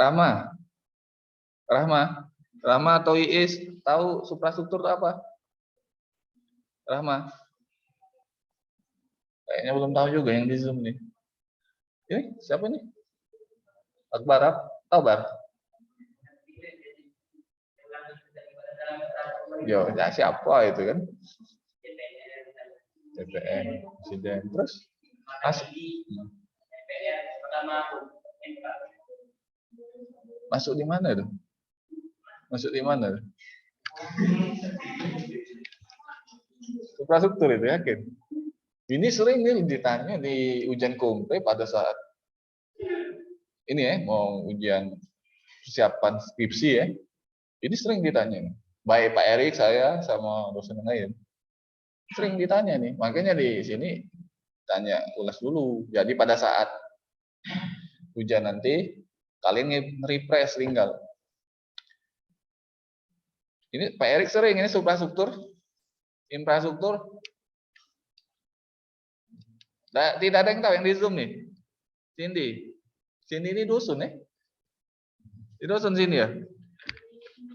Rahma, Rahma atau Iis tahu suprastruktur itu apa? Rahma, kayaknya belum tahu juga yang di Zoom nih. Ini siapa nih? Akbar, tahu Bar? Yo, ya siapa itu kan? DPR, presiden. Terus masuk di mana tuh? Masuk di mana? Suprastruktur itu yakin. Ini sering nih ditanya di ujian kompe pada saat ini ya, mau ujian persiapan skripsi ya. Ini sering ditanya. Baik Pak Erik, saya sama dosen yang lain. Sering ditanya nih. Makanya di sini tanya ulas dulu. Jadi pada saat ujian nanti kalian nge-refresh tinggal. Ini Pak Erik sering ini suprastruktur, infrastruktur. Nah, tidak ada yang tahu yang di Zoom nih. Cindy ini dusun ya? Di dusun sini ya?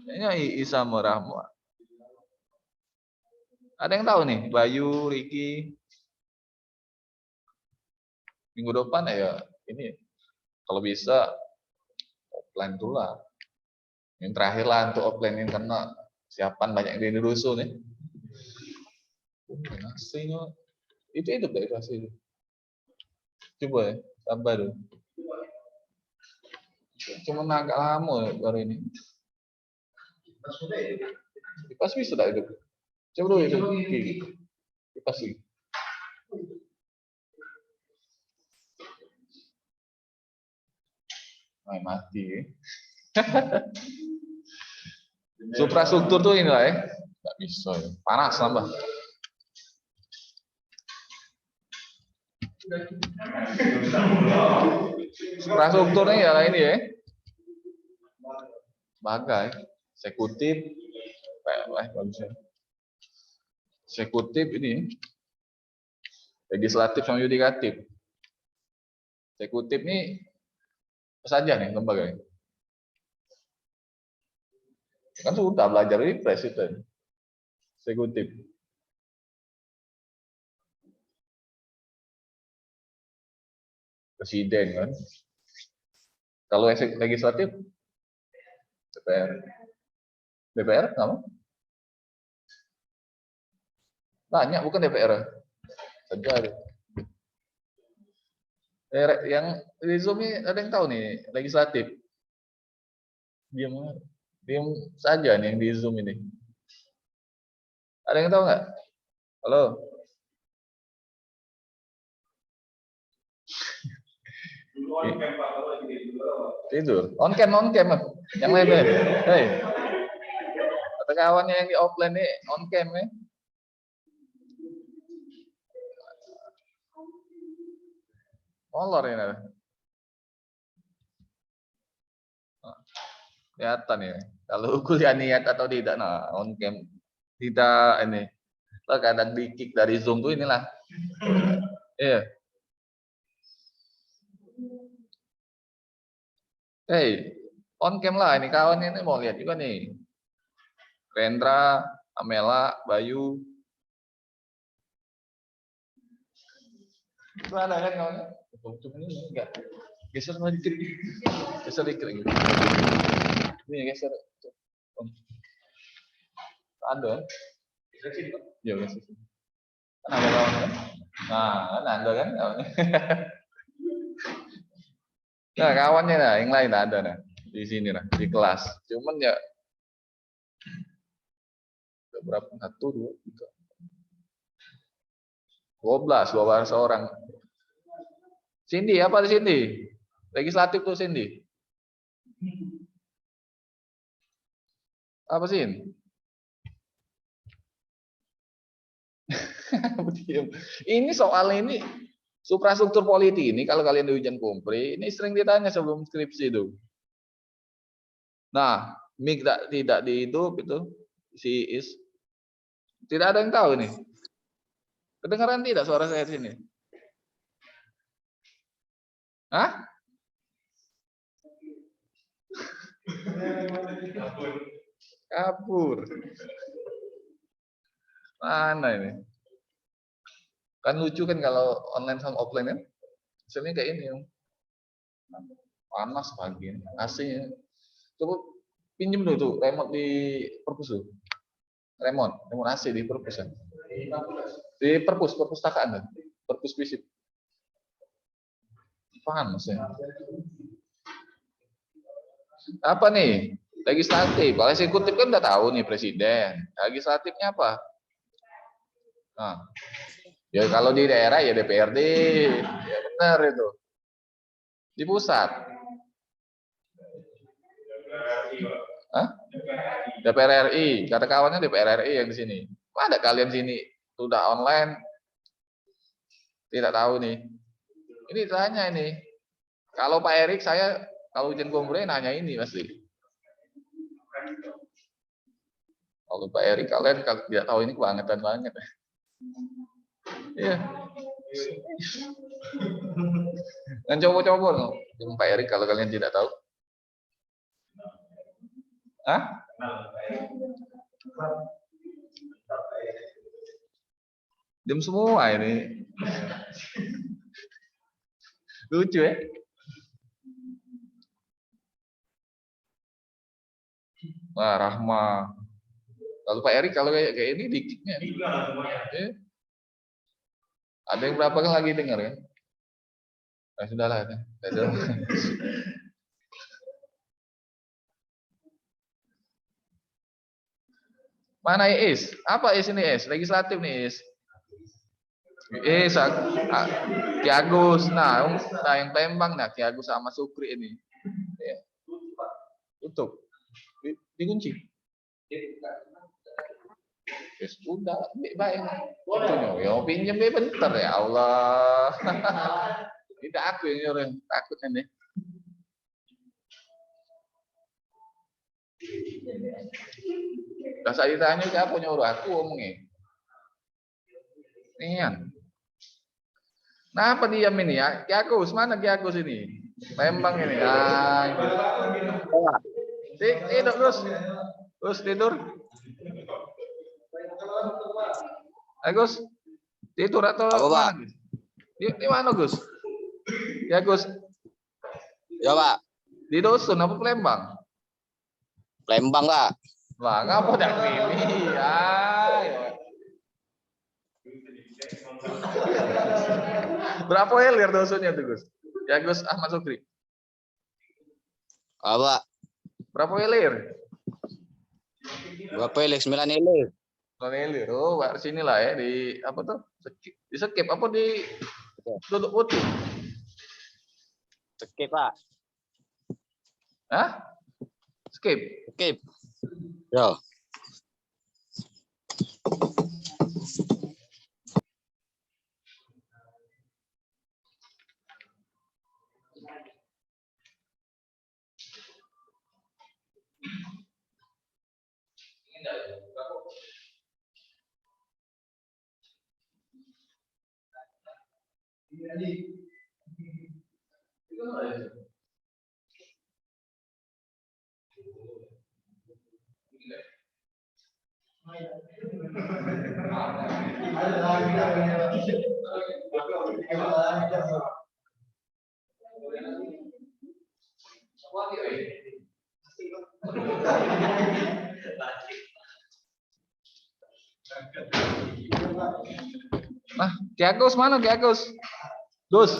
Kayaknya Isa Merahma. Ada yang tahu nih? Bayu, Riki. Minggu depan ya ini. Kalau bisa offline dulu lah. Yang terakhir lah untuk offline ini karena siapan banyak di dusun ya. Nasinya itu hidup dari nasi itu. Coba ya, tambah dulu. Cuma agak lama baru ini. Kipas bisa tak hidup? Coba dulu itu. Kipas sih. Mati ya. Suprastruktur tuh inilah ya. Nggak bisa ya. Panas nambah. Suprastrukturnya ya ini ya. Bagai. Eksekutif. Bagusnya. Eksekutif ini. Legislatif sama yudikatif. Eksekutif ini apa saja nih lembaga. Kan sudah belajar di presiden. Eksekutif. Presiden kan. Kalau legislatif DPR. DPR kamu? Banyak bukan DPR. Saja. Yang di Zoom ini ada yang tahu nih legislatif. Diam saja nih yang di Zoom ini. Ada yang tahu nggak? Halo. Tidur. On cam. Yang lainnya. Hei. Kata kawannya yang di offline nih on cam ya. Molor ini. Kelihatan ya. Kalau kuliah niat atau tidak, nah on cam tidak ini. Kadang di kick dari Zoom tuh inilah. Iya. Hey, on cam lah ini kawan ini mau lihat juga nih. Rendra, Amela, Bayu. Itu ada kan kawannya? Cuma ini enggak. Geser dikit. Geser dikit lagi. Ini geser. Ada. Ya, geser. Kan ada kawannya. Nah, kan ada kan kawannya. Nah, kawannya nah, yang lain ada nah. Di sini nah, di kelas. Cuman ya berapa? 1, 2, 3. 12 orang. Cindy, apa di Cindy? Legislatif tuh Cindy. Apa sih? Ini soal ini suprastruktur politik ini kalau kalian di ujian kompre ini sering ditanya sebelum skripsi itu. Nah, mic tidak dihidup itu si is tidak ada yang tahu nih. Kedengaran tidak suara saya di sini? Hah? Kabur. Mana ini? Kan lucu kan kalau online sama offline kan? Hasilnya kayak ini. Panas pagi ini. AC-nya. Coba pinjem dulu tuh remote di perpus tuh. Remote AC di perpus kan? Di perpustakaan kan? Perpus fisip. Panas ya. Apa nih? Legislatif. Kalau eksekutif kan udah tahu nih presiden. Legislatifnya apa? Nah, ya kalau di daerah ya DPRD. Ya benar itu. Di pusat. Hah? DPR RI. Kata kawannya DPR RI yang di sini. Ada kalian sini sudah online? Tidak tahu nih. Ini tanya ini. Kalau Pak Erik saya kalau ujian kombre nanya ini pasti. Kalau Pak Erik kalian tidak tahu ini kebangetan banget. Iya. Dan coba-coba dengan Pak Erik kalau kalian tidak tahu. Hah? Diam semua ini. Lucu ya. Wah, Rahma. Kalau Pak Erik kalau kayak ini dikitnya. Ada yang berapa kan lagi dengar ya? Nah, sudahlah. Mana IS? Apa IS ini IS? Legislatif nih IS. Ki Agus. Nah, yang Palembang nah Ki Agus sama Sukri ini. Ya. Tutup. Dikunci. Ya sudah, baik. Ya pinjam bentar ya Allah. Tidak aku yang nyuruh, takut ini. Kalau saya ditanya siapa nyuruh aku ngomongnya. Iya. Nah, apa diam ini ya? Ki Agus, mana Ki Agus ini? Lembang ini. Tidur terus tidur. Agus, tidur atau mana? Di mana Gus? Ya Gus. Ya Pak. Di Dusun apa Palembang? Palembang Pak. Lah, ngapa dak ini? Ya. Berapa elir dosunnya tuh Gus? Ya Gus Ahmad Sukri. Apa? Berapa elir? Berapa elir? 9 elir. 9 elir. Oh, Pak sini lah ya di apa tuh? Di skip apa di duduk putih? Skip Pak. Hah? Skip. Skip. Yo. Nah, Ki Agus mana Ki Agus? Gus.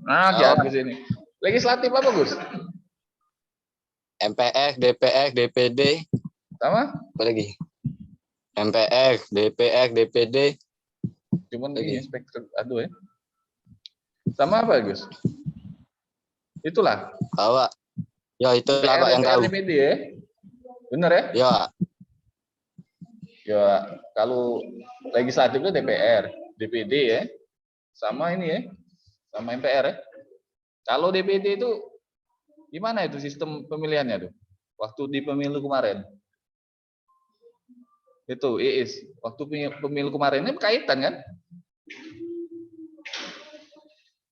Nah, Ki Agus ini. Legislatif apa Gus? MPR, DPR, DPD. Sama? Apa lagi? MPR, DPR, DPD. Cuman ini spektrum aduh ya. Sama apa Gus? Itulah. Apa? Ya itulah Pak yang tahu. DPD ya. Benar ya? Ya. Ya, kalau legislatif itu DPR, DPD ya. Sama ini ya. Sama MPR ya. Kalau DPD itu gimana itu sistem pemilihannya tuh? Waktu di pemilu kemarin. Itu IIS. Waktu pemilu kemarin ini berkaitan kan?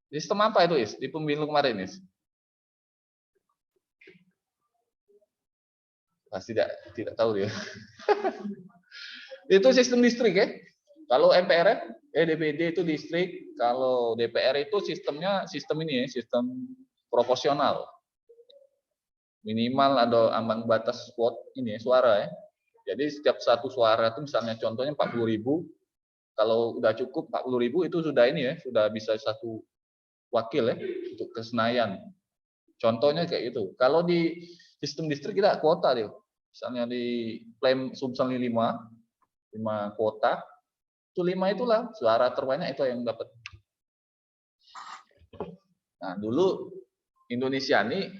Sistem apa itu IS di pemilu kemarin IS? Pasti tidak tahu dia. Itu sistem distrik ya. Kalau MPR, DPD itu distrik. Kalau DPR itu sistemnya sistem ini ya, sistem proporsional. Minimal ada ambang batas vote ini ya, suara ya. Jadi setiap satu suara itu misalnya contohnya 40.000, kalau udah cukup 40.000 itu sudah ini ya, sudah bisa satu wakil ya untuk ke Senayan. Contohnya kayak itu. Kalau di sistem distrik kita kuota deh. Misalnya di Plem Sumsel 5 kuota, itu 5 itulah suara terbanyak itu yang dapat. Nah, dulu Indonesia ini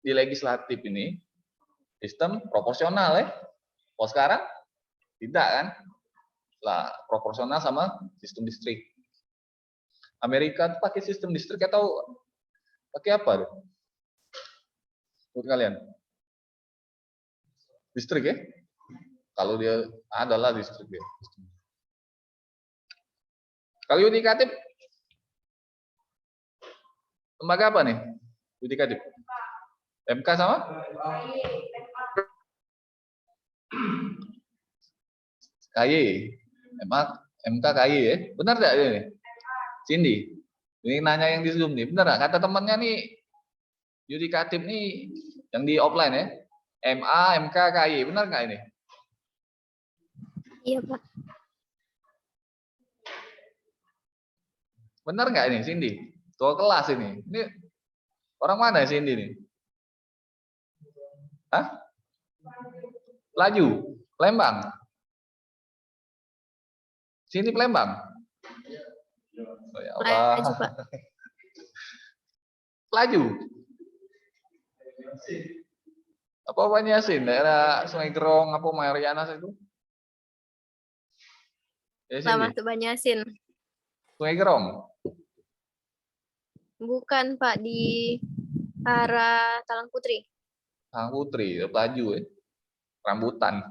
di legislatif ini sistem proporsional ya. Kalau sekarang tidak kan? Lah, proporsional sama sistem distrik. Amerika tuh pakai sistem distrik atau pakai apa? Menurut kalian? Distrik ya? Kalau dia adalah distrik dia. Kalau yudikatif, lembaga apa nih? Yudikatif. MK sama? KY. MK KY ya? Benar nggak ini? Cindy. Ini nanya yang di Zoom nih. Benar nggak? Kata temannya nih, yudikatif nih yang di offline ya? MA, MK, KY. Benar nggak ini? Iya, Pak. Benar nggak ini, Cindy? Tua kelas ini. Ini orang mana Cindy nih? Hah? Laju, Palembang. Sini Palembang. Oh, ya Allah. Laju, Pak. Laju. Apa Banyasin? Daerah Sungai Gerong, apa Marianas itu? Ya, Sama tuh Banyasin. Sungai Gerong. Bukan, Pak, di arah Talang Putri. Talang Putri, Laju ya. Rambutan.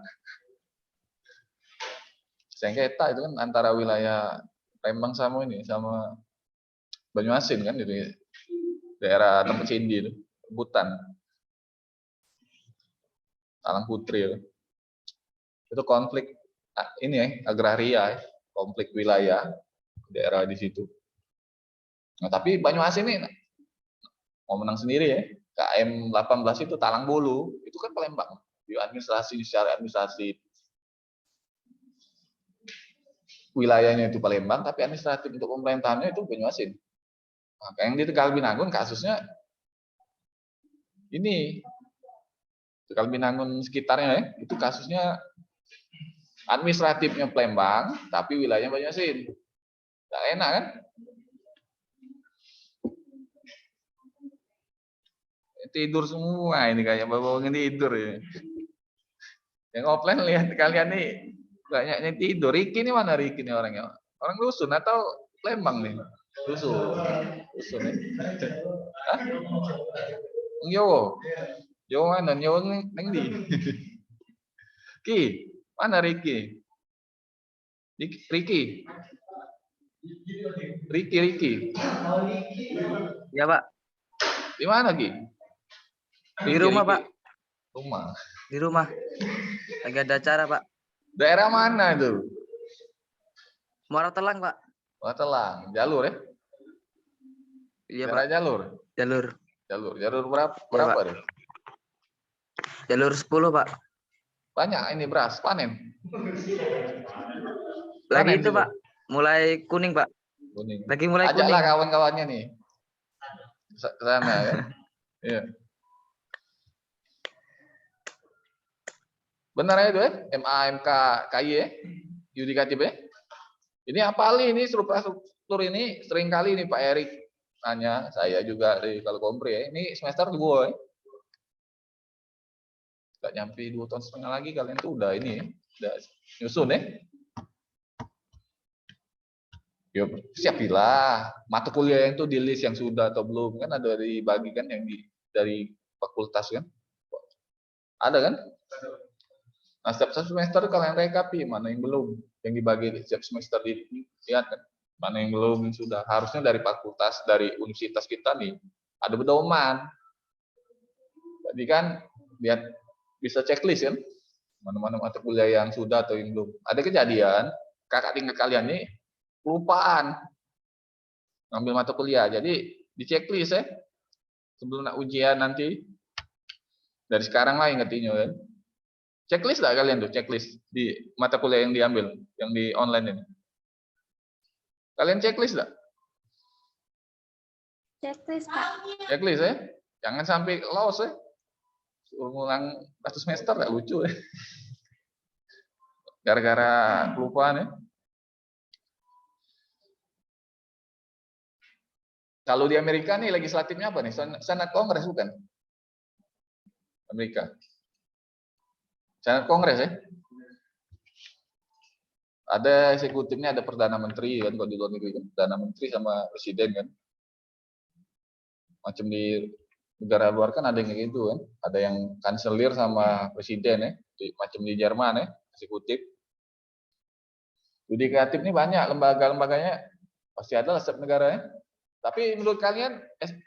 Sengketa itu kan antara wilayah Palembang sama ini, sama Banyuasin kan, itu daerah tempat Cindy itu, Rambutan. Talang Putri itu konflik ini ya, agraria, konflik wilayah daerah di situ. Nah, tapi Banyuasin ini mau menang sendiri ya. KM 18 itu Talang Bolu, itu kan Palembang. Di administrasi, secara administrasi wilayahnya itu Palembang, tapi administratif untuk pemerintahannya itu Banyuasin. Nah, yang di Tegal Binangun kasusnya ini Tegal Binangun sekitarnya ya, itu kasusnya administratifnya Palembang, tapi wilayahnya Banyuasin. Nggak enak kan? Tidur semua ini kayak bawa-bawa tidur ya. Yang offline lihat kalian nih banyaknya tidur. Riki ini mana Riki ini orangnya? Orang dusun atau Palembang nih? Dusun. Dusun nih. Hah? Yo. Yo mana? Yo neng di. Ki, mana Riki? Riki. Riki. Ya, Pak. Di mana Ki? Di rumah, Pak. Rumah. Di rumah. Lagi ada acara, Pak. Daerah mana itu? Muara Telang, Pak. Wah, Telang. Jalur ya? Iya, Daerah Pak. jalur. Jalur berapa? Berapa Pak. deh? Jalur 10, Pak. Banyak ini beras panen. Lagi Panen itu, juga. Pak. Mulai kuning, Pak. Kuning. Lagi mulai Ajaklah kuning. kawan-kawannya nih. Ke sana ya. Iya. Benar ya itu ya? MA, MK, KY ya? Yudikatif ya? Ini apa ini struktur ini sering kali nih Pak Erik nanya, saya juga di Kalkompri ya. Ini semester 2 ya. Gak nyampe 2,5 tahun lagi kalian tuh udah ini ya. Udah nyusun ya. Ya, siapilah mata kuliah yang tuh di list yang sudah atau belum kan ada dibagikan yang dari fakultas kan ada kan. Nah setiap semester kalian rekapi mana yang belum yang dibagi setiap semester lihat kan mana yang belum yang sudah harusnya dari fakultas dari universitas kita nih ada pedoman. Jadi kan lihat bisa checklist kan, mana-mana mata kuliah yang sudah atau yang belum. Ada kejadian kakak tingkat kalian nih kelupaan ngambil mata kuliah, jadi di checklist ya sebelum nak ujian nanti, dari sekarang lah ingetinnya kan. Checklist lah kalian tuh, checklist di mata kuliah yang diambil, yang di online ini. Kalian checklist lah, Checklist, Pak. checklist ya, jangan sampai lolos ya. Suruh ngulang satu semester gak lucu ya. Gara-gara kelupaan ya. Kalau di Amerika nih legislatifnya apa nih? Senat Kongres bukan? Amerika. Senat Kongres ya. Ada eksekutifnya, ada perdana menteri kan, kalau di luar negeri kan perdana menteri sama presiden kan. Macam di negara luar kan ada yang kayak gitu kan. Ada yang kanselir sama presiden ya. Macam di Jerman ya, eksekutif. Yudikatif ini banyak lembaga-lembaganya, pasti ada lah setiap negara ya. Tapi menurut kalian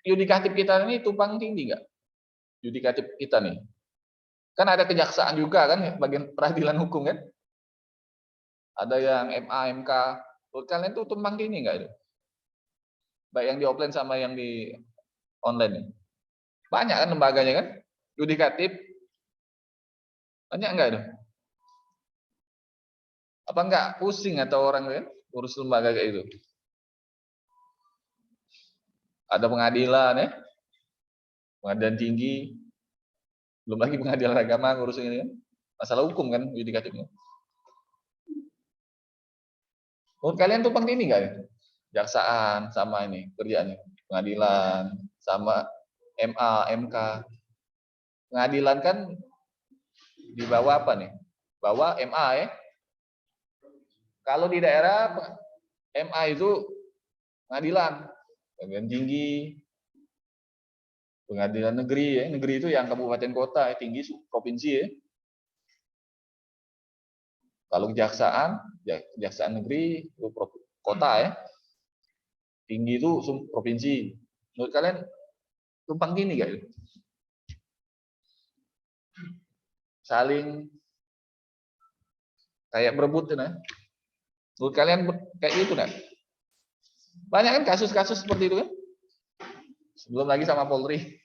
yudikatif kita ini tumpang tindih nggak? Yudikatif kita nih, kan ada kejaksaan juga kan, bagian peradilan hukum kan? Ada yang MA, MK. Menurut kalian tuh tumpang tindih nggak itu? Baik yang di offline sama yang di online nih. Banyak kan lembaganya kan? Yudikatif banyak nggak itu? Apa nggak pusing atau orang kan urus lembaga kayak itu? Ada pengadilan ya, pengadilan tinggi, belum lagi pengadilan agama ngurus ini kan, masalah hukum kan yudikatifnya. Menurut kalian tumpang tindih nggak ya? Jaksaan sama ini kerjaannya, pengadilan sama MA, MK. Pengadilan kan di bawah apa nih? Bawah MA ya. Kalau di daerah MA itu pengadilan, pengadilan tinggi, pengadilan negeri ya. Negeri itu yang kabupaten kota ya, tinggi provinsi ya. Kalau kejaksaan, kejaksaan negeri itu kota ya. Tinggi itu provinsi. Menurut kalian tumpang tindih nggak itu? Saling kayak berebut ya. Menurut kalian kayak gitu kan? Banyak kan kasus-kasus seperti itu kan? Belum lagi sama Polri.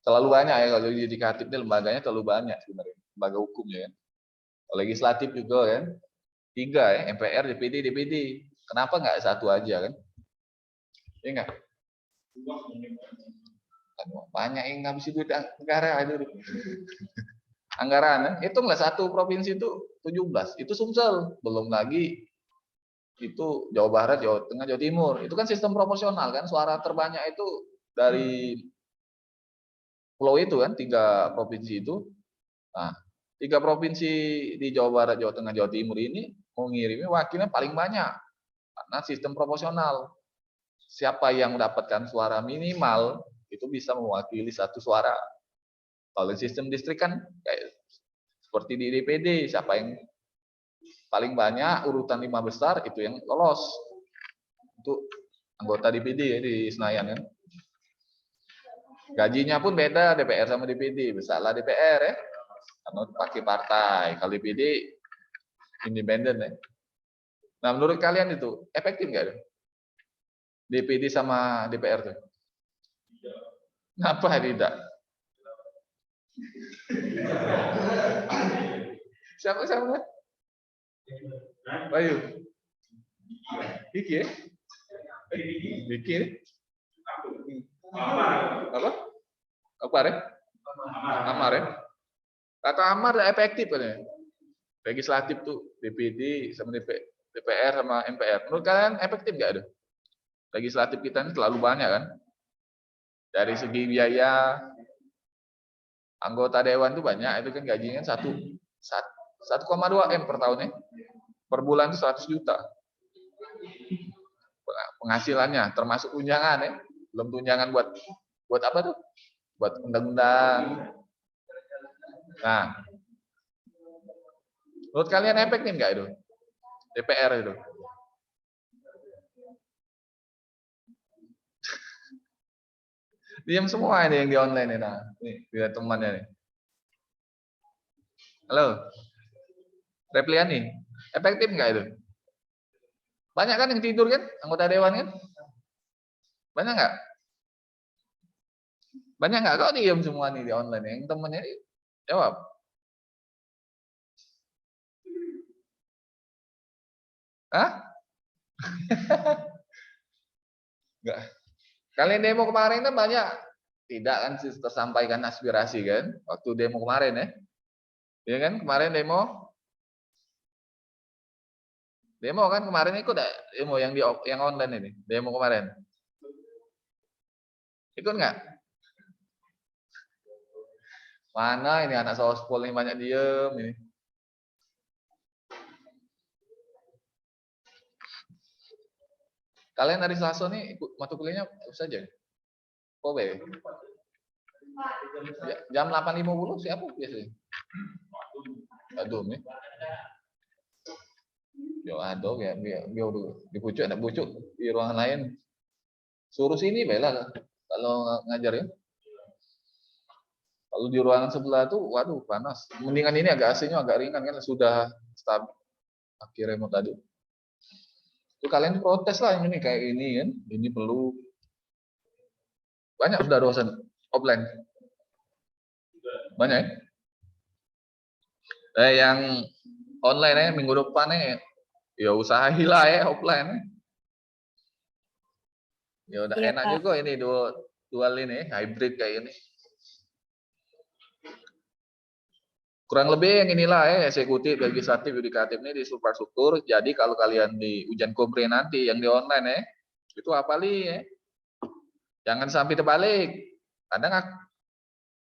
Terlalu banyak ya kalau yudikatif ini lembaganya terlalu banyak sebenarnya, lembaga hukumnya kan. Legislatif juga kan. 3 ya, MPR, DPD, DPD. Kenapa nggak satu aja kan? Iya nggak? Banyak yang ngabis duit negara itu. Anggaran ya. Hitunglah satu provinsi itu 17. Itu Sumsel. Belum lagi itu Jawa Barat, Jawa Tengah, Jawa Timur. Itu kan sistem proporsional kan. Suara terbanyak itu dari pulau itu kan, 3 provinsi itu. Nah, 3 provinsi di Jawa Barat, Jawa Tengah, Jawa Timur ini mau ngirimi wakilnya paling banyak. Karena sistem proporsional. Siapa yang mendapatkan suara minimal itu bisa mewakili satu suara. Kalau sistem distrik kan kayak seperti di DPD, siapa yang paling banyak urutan 5 besar itu yang lolos untuk anggota DPD ya di Senayan kan. Gajinya pun beda DPR sama DPD, besarlah DPR ya. Karena pakai partai, kalau DPD independen ya. Nah, menurut kalian itu efektif nggak? DPD sama DPR tuh? Kenapa tidak? Siapa? Bayu. Vicky ya? Vicky ya? Apa? Apa ya? Amar ya? Kata Amar efektif kan ya? Legislatif tuh DPD sama DPR sama MPR. Menurut kalian efektif nggak ada? Legislatif kita ini terlalu banyak kan? Dari segi biaya anggota dewan itu banyak, itu kan gajinya 1,2 M per tahun ya. Per bulan itu 100 juta. Penghasilannya termasuk tunjangan ya. Belum tunjangan buat apa tuh? Buat undang-undang. Nah, menurut kalian efektif nggak itu? DPR itu? Diam semua ini yang di online ini. Nah, nih, lihat temannya nih. Halo, Repliani, efektif nggak itu? Banyak kan yang tidur kan, anggota dewan kan? Banyak nggak? Banyak nggak? Kok diam semua nih di online? Yang temennya jawab. Hah? Enggak. Kalian demo kemarin kan banyak tidak kan tersampaikan aspirasi kan? Waktu demo kemarin ya. Iya kan kemarin demo? Demo kan kemarin ikut ya? Demo yang online ini, demo kemarin. Ikut nggak? Mana ini anak sospol ini banyak diem ini. Kalian hari Selasa nih ikut mata kuliahnya apa saja? Oh, jam 8.50 siapa biasanya? Aduh nih. Yo aduh ya biar dibujuk ada bujuk di ruangan lain. Suruh sini bela kalau ngajar ya. Kalau di ruangan sebelah tuh waduh panas. Mendingan ini agak AC-nya agak ringan kan sudah stabil akhirnya mau tadi. Itu kalian protes lah yang ini kayak ini kan. Ini perlu banyak sudah dosen offline. Banyak ya? Yang online ya minggu depan ya usahalah ya offline. Ya udah Iya, enak Pak. juga ini dual ini hybrid kayak ini. Kurang lebih yang inilah ya eksekutif, legislatif, yudikatif ini di infrastruktur. Jadi kalau kalian di ujian kompre nanti yang di online ya, itu apalagi ya. Jangan sampai terbalik. Kadang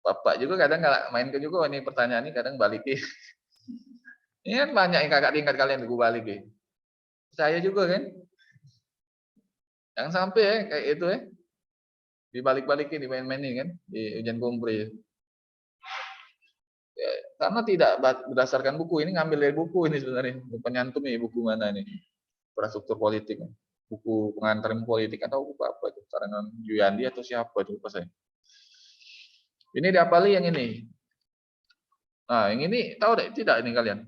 Bapak juga kadang nggak main ke juga ini pertanyaan ini kadang balikin. Ini kan banyak yang kakak tingkat kalian gue balikin. Saya juga kan. Jangan sampai ya kayak itu ya. Dibalik-balikin, dimain-mainin kan di ujian kompre. Ya, karena tidak berdasarkan buku ini ngambil dari buku ini sebenarnya penyantum ini buku mana nih infrastruktur politik buku pengantar politik atau buku apa itu karangan Yuyandi atau siapa itu lupa saya ini diapali yang ini nah yang ini tahu tidak ini kalian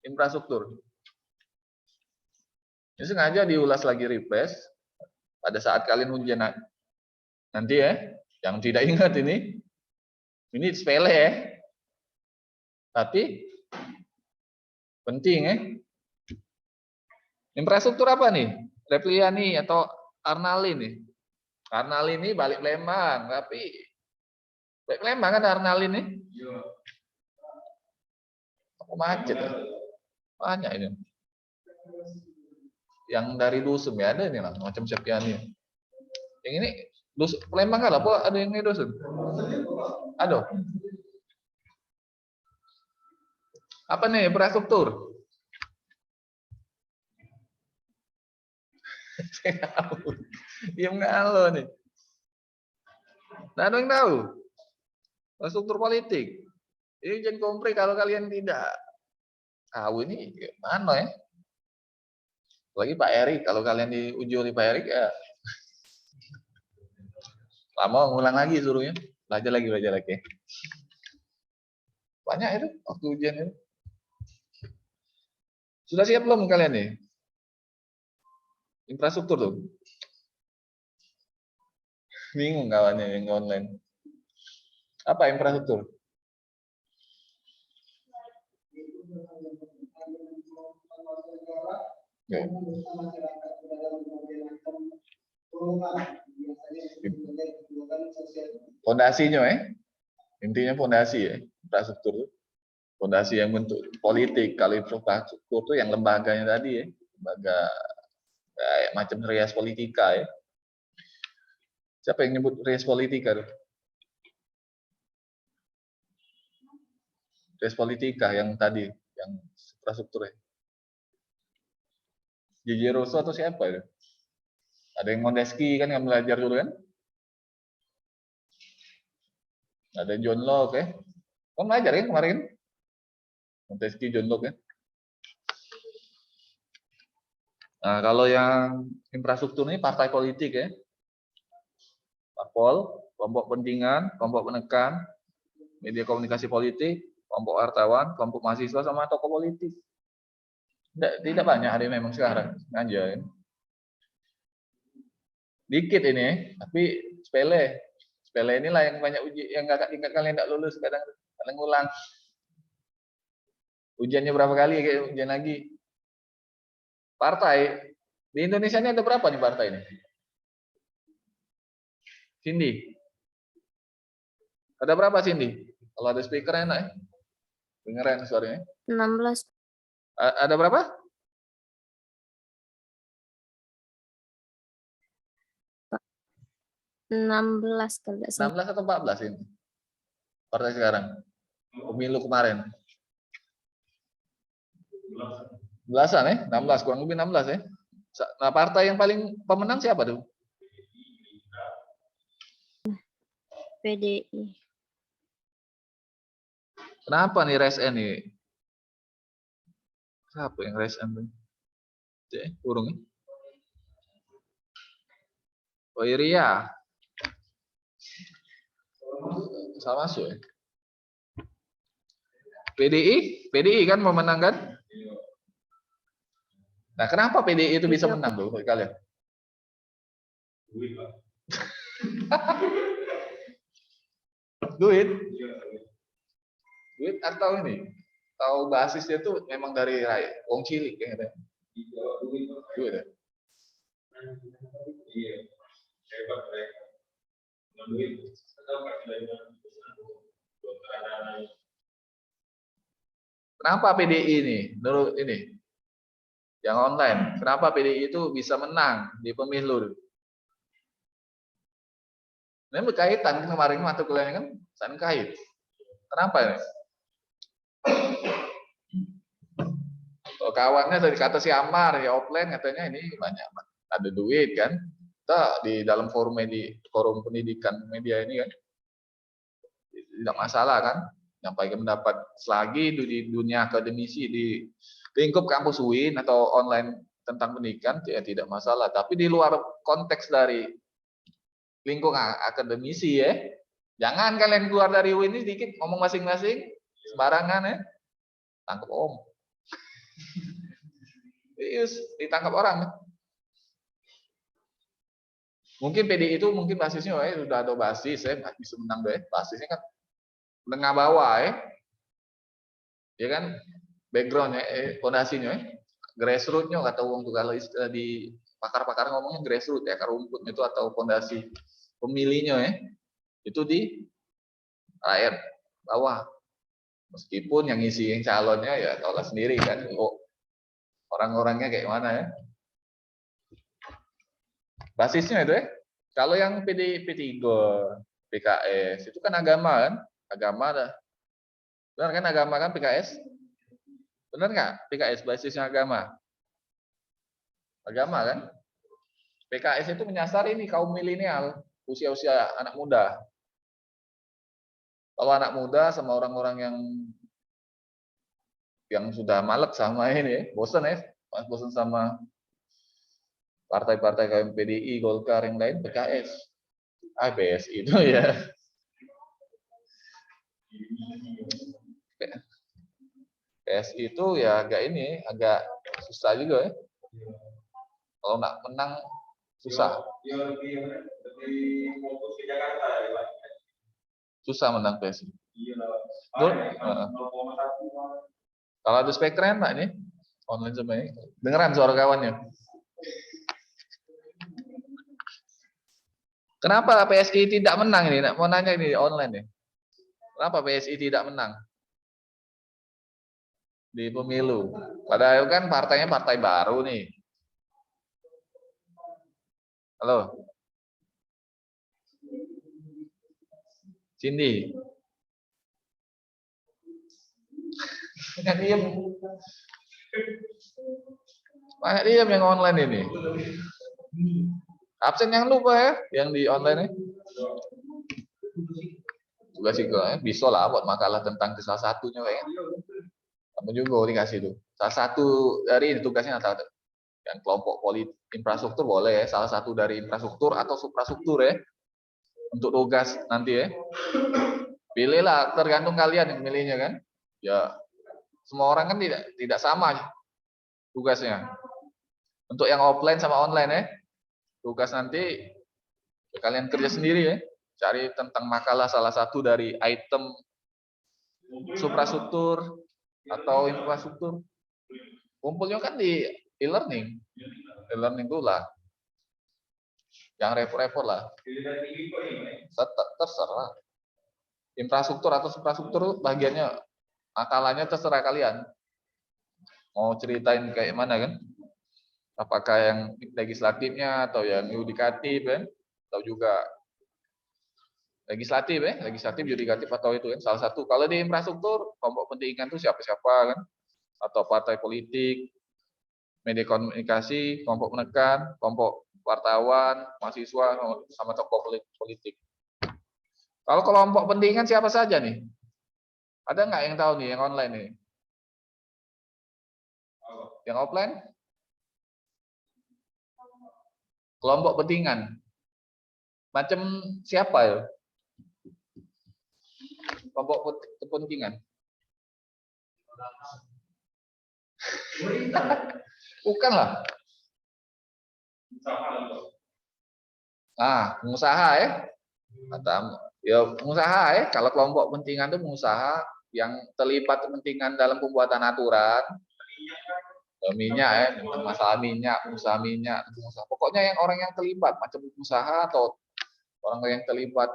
infrastruktur ini sengaja diulas lagi refresh pada saat kalian ujian nanti ya yang tidak ingat ini sepele ya tapi penting ya. Infrastruktur apa nih? Repliani atau Arnalin nih? Arnalin ini balik Lembang, tapi balik Lembang kan Arnalin nih? Apa macet ya? Banyak ini. Yang dari Dusun ya ada ini lah, macam Septiani. Yang ini Dusun Lembang kan apa? Ada yang ini Dusun? Ada. Apa nih infrastruktur? Diam ngalo nih. Nah, ada yang tahu? Infrastruktur politik. Ini ujian kompre kalau kalian tidak tahu ini mana ya? Lagi Pak Erik, kalau kalian diuji oleh Pak Erik ya lama ngulang lagi suruhnya. Belajar lagi. Banyak itu waktu ujian itu. Sudah siap belum kalian nih? Infrastruktur tuh. Bingung kawannya yang online. Apa infrastruktur? Okay. Fondasinya intinya fondasi ya infrastruktur fondasi yang bentuk politik kalau infrastruktur itu yang lembaganya tadi ya lembaga kayak macam Rias Politika ya siapa yang nyebut Rias Politika tuh? Rias Politika yang tadi yang infrastruktur ya JJ Rosso atau siapa itu ada yang Montesquieu kan yang belajar dulu kan ada John Locke ya kamu belajar kan kemarin Montesquieu John Locke ya nah kalau yang infrastruktur ini partai politik ya parpol, kelompok kepentingan, kelompok penekan, media komunikasi politik, kelompok wartawan, kelompok mahasiswa, sama tokoh politik. Tidak banyak ada memang sekarang aja. Dikit ini, tapi sepele. Sepele inilah yang banyak uji, yang nggak kalian tidak lulus kadang ngulang. Ujiannya berapa kali kayak ujian lagi. Partai di Indonesia ini ada berapa nih partai ini? Cindy, ada berapa Cindy? Kalau ada speaker enak ya? Dengeran suaranya. 16. Ada berapa? 16 kalau nggak salah. 16 atau 14 ini? Partai sekarang. Pemilu kemarin. Belasan ya? 16, kurang lebih 16 ya. Nah, partai yang paling pemenang siapa tuh? PDI. Kenapa nih RSN nih? Siapa yang RSN tuh? Kurung ya? Oh Iria. Salah masuk ya? PDI kan memenang kan? Nah, kenapa PDI itu bisa menang tuh kalian? Duit. Duit atau ini? Tahu basisnya tuh memang dari rakyat, wong cilik kayaknya. Duit ya? Iya, hebat mereka. Duit, kenapa PDI ini? Menurut ini, yang online, kenapa PDI itu bisa menang di pemilu? Ini berkaitan kemarin mata kuliahnya kan, saling kait. Kenapa ini? Kawannya dari kata si Amar, ya offline katanya ini banyak ada duit kan. Kita di dalam forum pendidikan media ini kan tidak masalah kan, nyampaikan pendapat selagi di dunia akademisi di lingkup kampus UIN atau online tentang pendidikan ya tidak masalah. Tapi di luar konteks dari lingkup akademisi ya, jangan kalian keluar dari UIN ini dikit ngomong masing-masing sembarangan ya, tangkap om. Ditangkap orang. Mungkin PDI itu mungkin basisnya sudah ada basis ya, bisa menang deh. Basisnya kan menengah bawah ya. Ya kan backgroundnya fondasinya grassroots-nya kata uang tuh kalau istilah di pakar-pakar ngomongnya grassroots ya, akar rumput itu atau fondasi pemilihnya ya. Itu di rakyat bawah. Meskipun yang ngisi yang calonnya ya tahulah sendiri kan. Orang-orangnya kayak mana ya? Basisnya itu ya. Kalau yang P3, PKS itu kan agama kan? Agama dah. Benar kan agama kan PKS? Benar nggak? PKS basisnya agama. Agama kan? PKS itu menyasar ini kaum milenial, usia-usia anak muda. Kalau anak muda sama orang-orang yang sudah malek sama ini, bosan ya, bosan sama partai-partai kayak PDI, Golkar yang lain, PKS, BSI itu ya. PSI itu ya agak susah juga ya. Kalau nak menang susah. Susah menang PSI. Kalau ada speaker enak nih, online sama ini. Dengeran suara kawannya. Kenapa PSI tidak menang ini? Mau nanya ini online nih. Kenapa PSI tidak menang di pemilu? Padahal kan partainya partai baru nih. Halo, Cindy. Banyak diem. Banyak diem yang online ini. Absen yang lupa ya, yang di online ini. Juga sih bisa lah buat makalah tentang salah satunya kayaknya. Kamu juga dikasih itu. Salah satu dari ini tugasnya atau yang kelompok politik infrastruktur boleh ya, salah satu dari infrastruktur atau suprastruktur ya. untuk tugas nanti ya. Pilihlah, tergantung kalian yang milihnya kan. Ya, semua orang kan tidak sama tugasnya. Untuk yang offline sama online ya, tugas nanti kalian kerja sendiri ya. Cari tentang makalah salah satu dari item suprastruktur atau infrastruktur. Kumpulnya kan di e-learning. E-learning dulu lah. Yang repot-repot lah. Terserah. Infrastruktur atau suprastruktur bagiannya makalahnya terserah kalian. Mau ceritain kayak mana kan? Apakah yang legislatifnya atau yang yudikatif kan? Atau juga legislatif ya, legislatif, yudikatif atau itu kan salah satu. Kalau di infrastruktur kelompok pentingan itu siapa-siapa kan? Atau partai politik, media komunikasi, kelompok menekan, kelompok wartawan, mahasiswa, sama tokoh politik. Kalau kelompok pentingan siapa saja nih? Ada nggak yang tahu nih yang online nih? Yang offline? Kelompok pentingan. Macam siapa ya? Kelompok kepentingan. Bukan lah. Pengusaha ya. Ya pengusaha ya. Kalau kelompok kepentingan itu pengusaha yang terlibat kepentingan dalam pembuatan aturan. Minyak ya, tentang masalah minyak, pengusaha minyak, pengusaha. Pokoknya yang orang yang terlibat macam pengusaha atau orang yang terlibat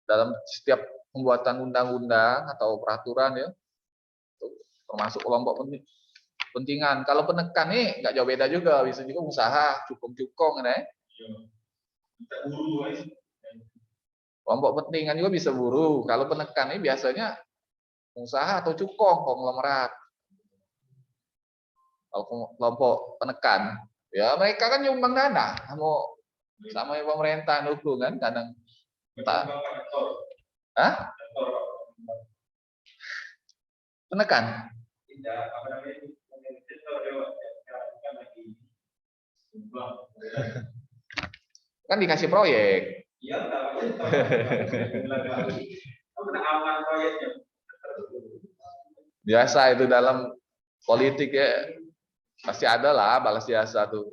dalam setiap pembuatan undang-undang atau peraturan ya, termasuk kelompok kepentingan. Kalau penekan nih nggak jauh beda juga, bisa juga usaha, cukong-cukong ya. Kelompok kepentingan juga bisa buruh. Kalau penekan ini biasanya usaha atau cukong, konglomerat. Kalau kelompok penekan, ya mereka kan nyumbang dana sama pemerintah dukung kan kadang entah. Hah? Penekan? Kan dikasih proyek. Biasa itu dalam politik ya. Pasti ada lah balas jasa tuh.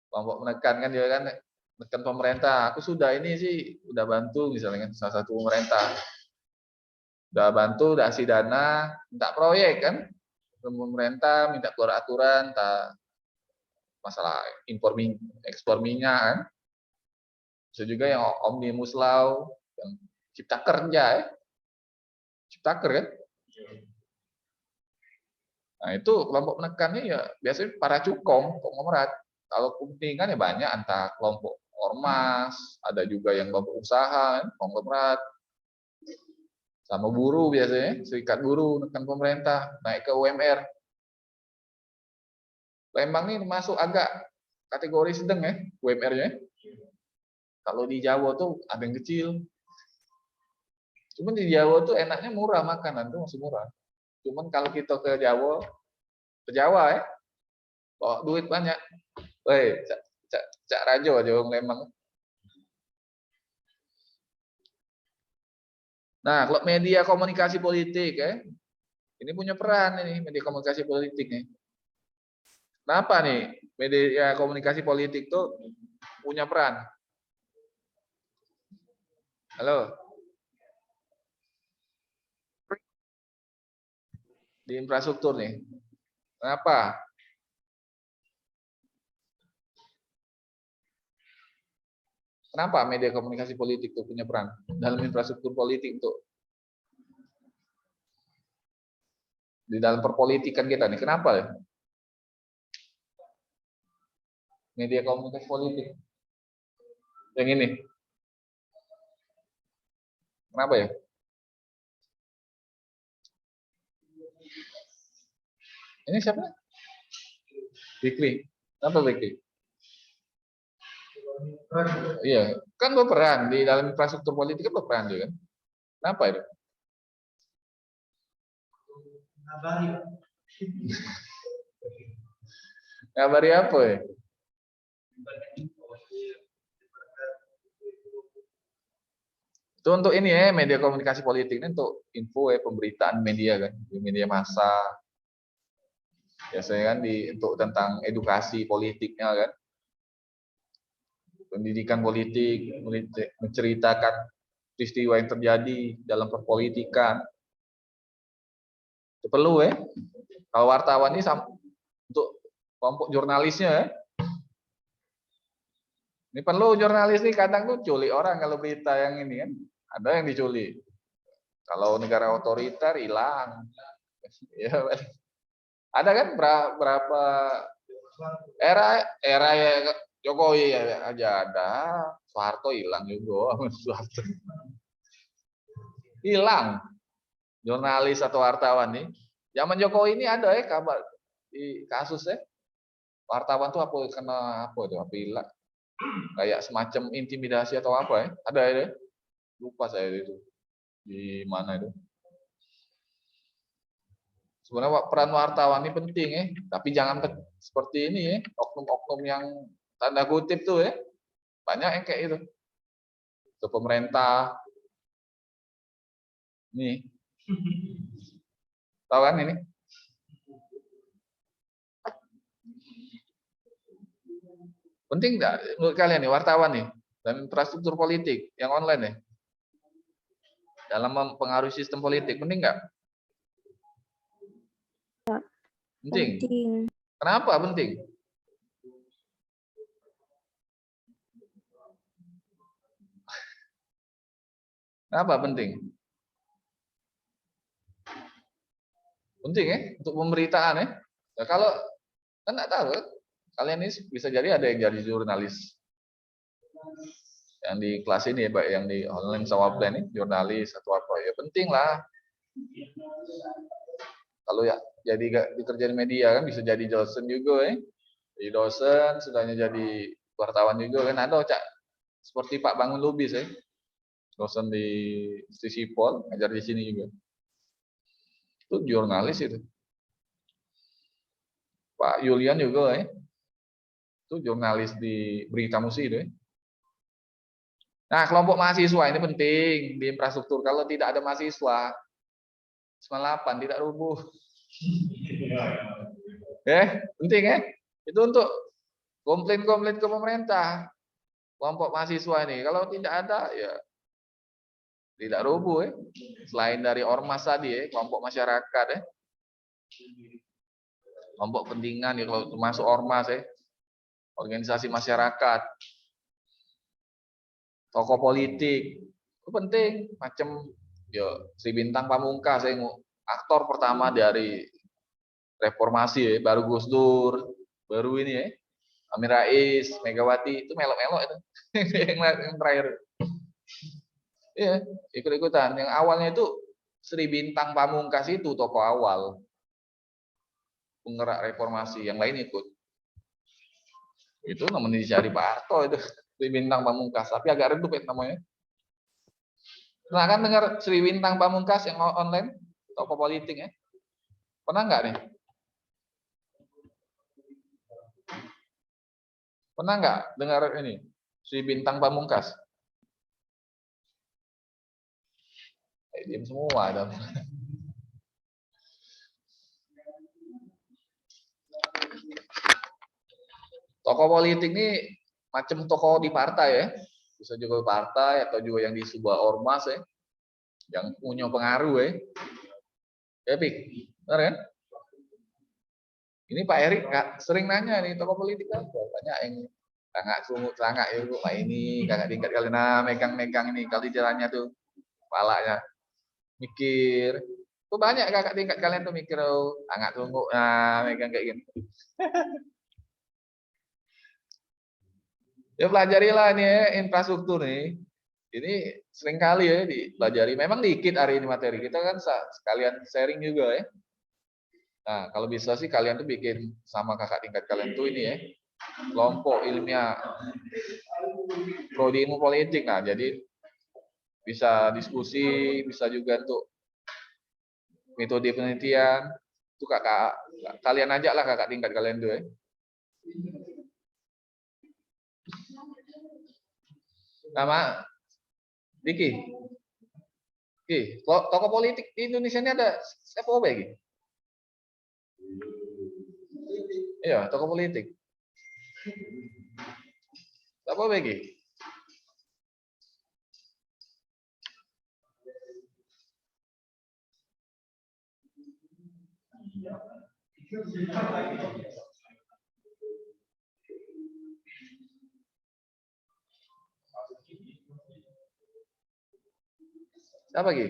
Kelompok menekan kan dia kan menekan pemerintah. Aku sudah ini sih udah bantu misalnya kan salah satu pemerintah. Udah bantu, udah kasih dana, minta proyek kan. Pemerintah minta keluar aturan, masalah ekspor minyak kan. Bisa juga yang omnibus law, yang cipta kerja ya. Ciptaker kan. Nah itu kelompok menekannya ya biasanya para cukong, konglomerat. Kalau kepentingan ya banyak antara kelompok ormas, ada juga yang kelompok usaha, konglomerat, sama buruh biasanya, serikat buruh menekan pemerintah, naik ke UMR. Lembang ini masuk agak kategori sedang ya UMR-nya. Kalau di Jawa tuh ada yang kecil. Cuman di Jawa tuh enaknya murah makanan tuh masih murah. Cuman kalau kita ke Jawa ya, bawa duit banyak. Woi, Cak Rajo aja orang Lembang. Nah, kalau media komunikasi politik ya, ini punya peran ini media komunikasi politik nih. Kenapa nih media komunikasi politik tuh punya peran? Halo? Di infrastruktur nih. Kenapa? Kenapa media komunikasi politik itu punya peran dalam infrastruktur politik untuk di dalam perpolitikan kita nih? Kenapa ya? Media komunikasi politik yang ini. Kenapa ya? Ini siapa? Bikli. Kenapa Bikli? Iya, kan berperan di dalam infrastruktur politik kan berperan juga kan. Kenapa itu? Ngabari apa ya? Itu untuk ini ya, media komunikasi politik ini untuk info ya, pemberitaan media kan, di media massa. Biasanya kan untuk tentang edukasi politiknya kan. Pendidikan politik, menceritakan peristiwa yang terjadi dalam perpolitikan. Itu perlu ya. Kalau wartawan ini untuk kelompok jurnalisnya ya. Ini perlu jurnalis nih kadang tuh culik orang kalau berita yang ini kan. Ada yang diculik. Kalau negara otoriter hilang. Ya, ada kan berapa era ya Jokowi aja ada. Soeharto hilang juga. Soeharto. Hilang. Jurnalis atau wartawan nih. Zaman Jokowi ini ada ya kabar di kasus ya. Wartawan tuh apa kena apa itu? Apa hilang? Kayak semacam intimidasi atau apa ya? Ada ya? Lupa saya itu. Di mana itu? Sebenarnya peran wartawan ini penting ya, tapi jangan seperti ini ya, oknum-oknum yang tanda kutip tuh ya. Banyak yang kayak itu. Itu pemerintah. Nih. Tahu kan ini? Penting nggak menurut kalian nih wartawan nih dan infrastruktur politik yang online nih dalam mempengaruhi sistem politik penting nggak? Penting. Penting. Kenapa penting? Kenapa penting? Penting ya untuk pemberitaan ya. Nah, kalau kan nggak tahu, kalian ini bisa jadi ada yang jadi jurnalis. Yang di kelas ini ya, baik yang di online sama offline nih, jurnalis atau apa ya penting lah. Kalau ya jadi dikerjain media kan bisa jadi dosen juga ya. Jadi dosen, sudahnya jadi wartawan juga kan ada Cak. Seperti Pak Bangun Lubis ya. Dosen di Sisipol, ngajar di sini juga. Itu jurnalis itu. Pak Yulian juga ya. Itu jurnalis di Berita Musi itu ya. Nah, kelompok mahasiswa ini penting di infrastruktur. Kalau tidak ada mahasiswa, 98 tidak rubuh. Penting ya. Itu untuk komplain-komplain ke pemerintah. Kelompok mahasiswa ini kalau tidak ada ya tidak rubuh ya. Selain dari ormas tadi ya, kelompok masyarakat ya. Kelompok pentingan ya kalau termasuk ormas ya. Organisasi masyarakat. Tokoh politik. Itu penting macam ya Sri Bintang Pamungkas saya aktor pertama dari reformasi ya, baru Gus Dur, baru ini ya. Amin Rais, Megawati itu melok-melok itu. yang terakhir. Iya, ikut-ikutan. Yang awalnya itu Sri Bintang Pamungkas itu tokoh awal. Penggerak reformasi, yang lain ikut. Itu namanya dicari Pak Harto itu. Sri Bintang Pamungkas, tapi agak redup ya namanya. Nah kan dengar Sri Bintang Pamungkas yang online, tokoh politik ya. Pernah nggak nih? Pernah nggak dengar ini Sri Bintang Pamungkas? Diam semua dong. Tokoh politik ini macam tokoh di partai ya. Bisa juga partai atau juga yang di sebuah ormas ya. Yang punya pengaruh ya. Ya, Pik. Benar kan? Ini Pak Erik sering nanya nih tokoh politik kan banyak yang sangat ya Bu, ini kakak tingkat kalian megang-megang ini kalau jalannya tuh kepalanya mikir. Tuh banyak kakak tingkat kalian tuh mikir sangat tunggu megang kayak gini. Ya pelajarilah ini ya, infrastruktur nih. Ini sering kali ya dipelajari. Memang dikit hari ini materi kita kan sekalian sharing juga ya. Nah, kalau bisa sih kalian tuh bikin sama kakak tingkat kalian tuh ini ya. Kelompok ilmiah prodi ilmu politik. Nah, jadi bisa diskusi, bisa juga untuk metode penelitian. Itu kalian ajak lah kakak tingkat kalian tuh ya. Nama Diki. Tokoh politik di Indonesia ini ada siapa lagi? Iya, tokoh politik. Siapa lagi? Siapa lagi?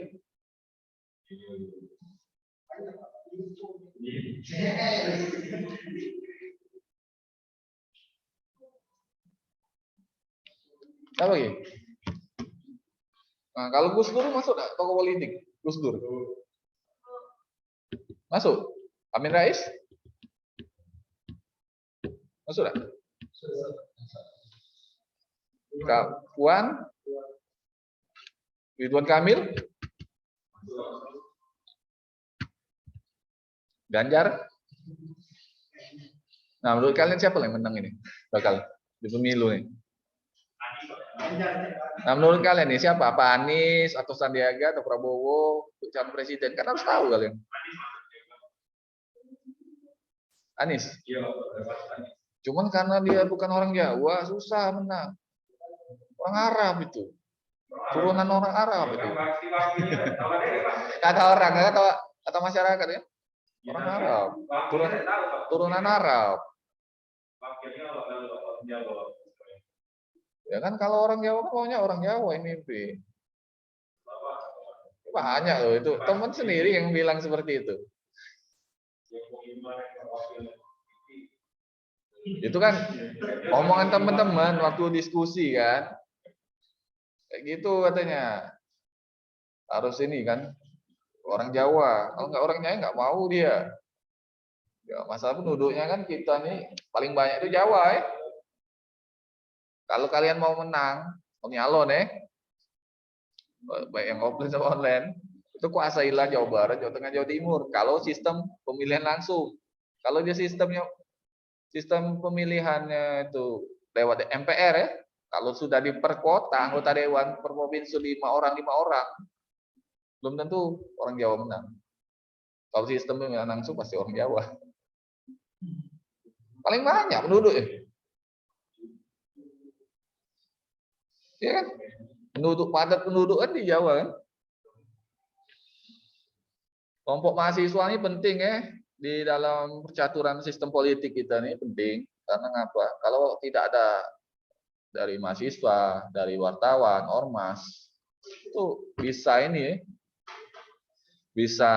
Siapa lagi? Nah, kalau Gus Dur masuk nggak tokoh politik? Gus Dur masuk? Amin Rais masuk nggak? Puan, Ridwan Kamil, Ganjar. Nah, menurut kalian siapa yang menang ini? Bakal di pemilu nih. Nah, menurut kalian nih siapa? Pak Anies atau Sandiaga atau Prabowo untuk calon presiden? Kan harus tahu kalian. Anies. Cuman karena dia bukan orang Jawa, susah menang. Orang Arab itu. Turunan orang Arab itu. Kata orang, kata masyarakat ya. Orang Arab. Turunan Arab. Ya kan kalau orang Jawa kan maunya orang Jawa yang mimpi. Banyak loh itu. Teman sendiri yang bilang seperti itu. Itu kan omongan teman-teman waktu diskusi kan. Kayak gitu katanya. Harus ini kan orang Jawa. Kalau nggak orang Jawa nggak mau dia. Ya, masalah penduduknya kan kita nih paling banyak itu Jawa ya. Kalau kalian mau menang, mau nyalon ya, baik yang offline sama online, itu kuasailah Jawa Barat, Jawa Tengah, Jawa Timur. Kalau sistem pemilihan langsung, kalau dia sistem pemilihannya itu lewat MPR ya, kalau sudah di per kota, anggota dewan per provinsi 5 orang, belum tentu orang Jawa menang. Kalau sistem pemilihan langsung pasti orang Jawa. Paling banyak penduduk ya. Iya kan? Padat penduduk kan di Jawa kan. Kelompok mahasiswa ini penting ya di dalam percaturan sistem politik kita ini penting. Karena ngapa? Kalau tidak ada dari mahasiswa, dari wartawan, ormas, itu bisa ini ya, bisa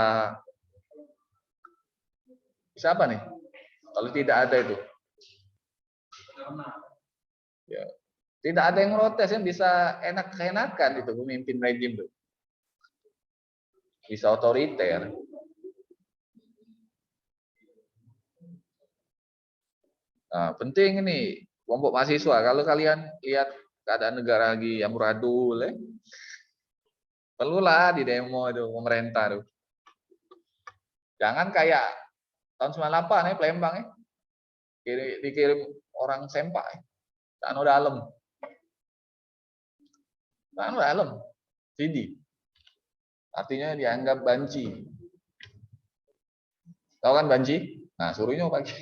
apa nih? Kalau tidak ada itu, ya, tidak ada yang protes yang bisa enak-enakan itu pemimpin rejim itu, bisa otoriter. Nah, penting ini kelompok mahasiswa. Kalau kalian lihat keadaan negara lagi amburadul, perlulah di demo itu pemerintah tuh. Jangan kayak tahun 98 ya Palembang ya. Dikirim orang sempak ya. Tano dalam. Tano dalam. Sidi. Artinya dianggap banci. Tahu kan banci? Nah, suruhnya pagi.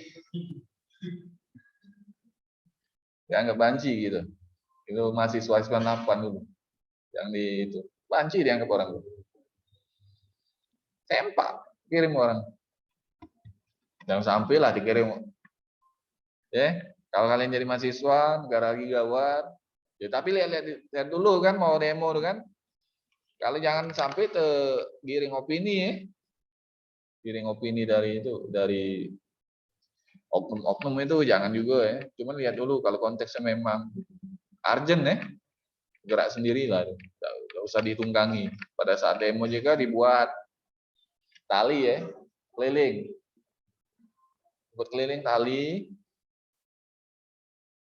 Dianggap banci gitu. Itu mahasiswa 98 dulu. Yang di itu. Banci dianggap orang dulu. Sempak. Kirim orang. Jangan sampai lah dikirim. Ya, kalau kalian jadi mahasiswa, negara lagi gawat. Ya, tapi lihat dulu kan mau demo kan. Kalau jangan sampai giring opini ya. Giring opini dari itu, dari oknum-oknum itu jangan juga ya. Cuma lihat dulu kalau konteksnya memang urgent ya. Gerak sendiri lah. Tidak usah ditunggangi. Pada saat demo juga dibuat tali ya, keliling. Buat keliling tali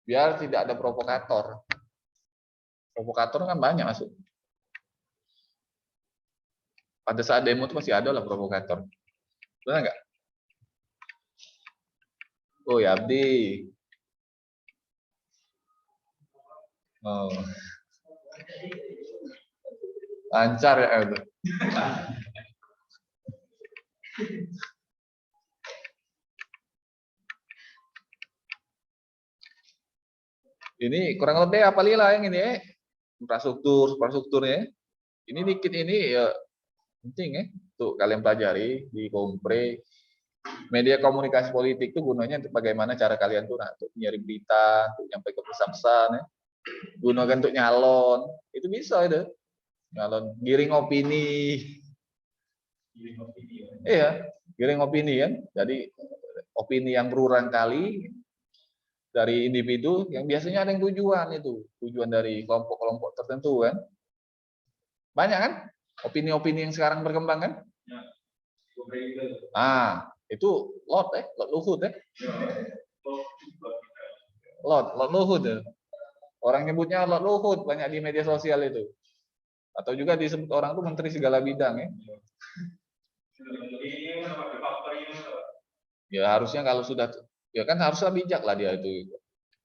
biar tidak ada provokator. Provokator kan banyak masuk. Pada saat demo itu masih ada lah provokator. Benar nggak? Oh ya Abdi. Oh. Lancar ya itu. Ini kurang lebih apa lila yang ini ya. Infrastrukturnya. Ini dikit ini ya penting ya untuk kalian pelajari di Kompre. Media komunikasi politik itu gunanya untuk bagaimana cara kalian tuh untuk nyari berita, untuk nyampe ke pesan-pesan ya. Gunakan untuk nyalon, itu bisa itu. Nyalon, giring opini. Iya, giring opini kan. Jadi opini yang berulang kali dari individu yang biasanya ada yang tujuan dari kelompok-kelompok tertentu kan. Banyak kan opini-opini yang sekarang berkembang kan? Ah, itu Lot Luhut ya. Lot Luhut ya. Orang nyebutnya Lot Luhut banyak di media sosial itu. Atau juga disebut orang tuh menteri segala bidang ya. Ya harusnya kalau sudah ya kan harusnya bijak lah dia itu.